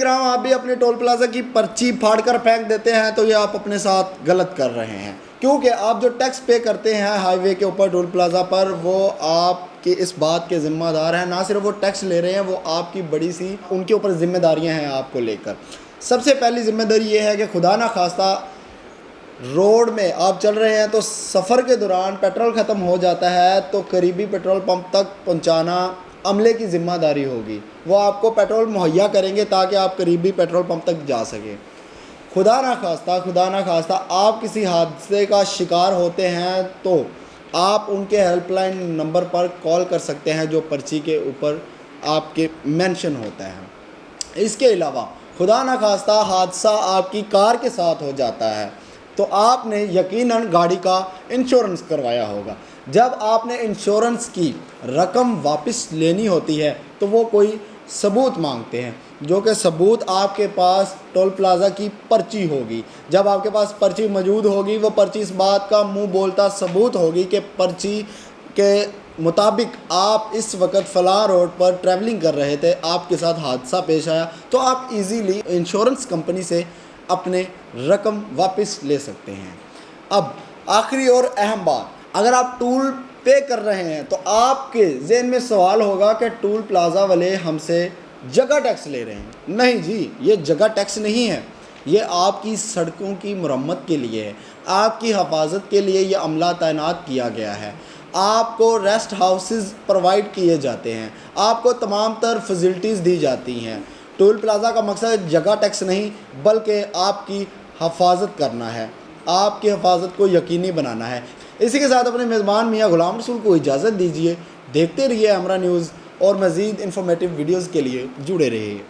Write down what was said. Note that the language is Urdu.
کرام آپ بھی اپنے ٹول پلازا کی پرچی پھاڑ کر پھینک دیتے ہیں تو یہ آپ اپنے ساتھ غلط کر رہے ہیں، کیونکہ آپ جو ٹیکس پے کرتے ہیں ہائی وے کے اوپر ٹول پلازا پر، وہ آپ کے اس بات کے ذمہ دار ہیں۔ نہ صرف وہ ٹیکس لے رہے ہیں، وہ آپ کی بڑی سی ان کے اوپر ذمہ داریاں ہیں آپ کو لے کر۔ سب سے پہلی ذمہ داری یہ ہے کہ خدا نہ خواستہ روڈ میں آپ چل رہے ہیں تو سفر کے دوران پیٹرول ختم ہو جاتا ہے تو قریبی پیٹرول پمپ تک پہنچانا عملے کی ذمہ داری ہوگی۔ وہ آپ کو پیٹرول مہیا کریں گے تاکہ آپ قریبی پیٹرول پمپ تک جا سکیں۔ خدا نہ خواستہ آپ کسی حادثے کا شکار ہوتے ہیں تو آپ ان کے ہیلپ لائن نمبر پر کال کر سکتے ہیں جو پرچی کے اوپر آپ کے مینشن ہوتا ہے۔ اس کے علاوہ خدا نہ خواستہ حادثہ آپ کی کار کے ساتھ ہو جاتا ہے تو آپ نے یقیناً گاڑی کا انشورنس کروایا ہوگا۔ جب آپ نے انشورنس کی رقم واپس لینی ہوتی ہے تو وہ کوئی ثبوت مانگتے ہیں، جو کہ ثبوت آپ کے پاس ٹول پلازا کی پرچی ہوگی۔ جب آپ کے پاس پرچی موجود ہوگی، وہ پرچی اس بات کا منہ بولتا ثبوت ہوگی کہ پرچی کے مطابق آپ اس وقت فلاں روڈ پر ٹریولنگ کر رہے تھے، آپ کے ساتھ حادثہ پیش آیا، تو آپ ایزیلی انشورنس کمپنی سے اپنے رقم واپس لے سکتے ہیں۔ اب آخری اور اہم بات، اگر آپ ٹول پے کر رہے ہیں تو آپ کے ذہن میں سوال ہوگا کہ ٹول پلازا والے ہم سے جگہ ٹیکس لے رہے ہیں۔ نہیں جی، یہ جگہ ٹیکس نہیں ہے، یہ آپ کی سڑکوں کی مرمت کے لیے ہے، آپ کی حفاظت کے لیے یہ عملہ تعینات کیا گیا ہے۔ آپ کو ریسٹ ہاؤسز پرووائڈ کیے جاتے ہیں، آپ کو تمام تر فیسلٹیز دی جاتی ہیں۔ ٹول پلازا کا مقصد جگہ ٹیکس نہیں بلکہ آپ کی حفاظت کرنا ہے، آپ کی حفاظت کو یقینی بنانا ہے۔ اسی کے ساتھ اپنے میزبان میاں غلام رسول کو اجازت دیجیے۔ دیکھتے رہیے ہمراہ نیوز اور مزید انفارمیٹیو ویڈیوز کے لیے جڑے رہیے۔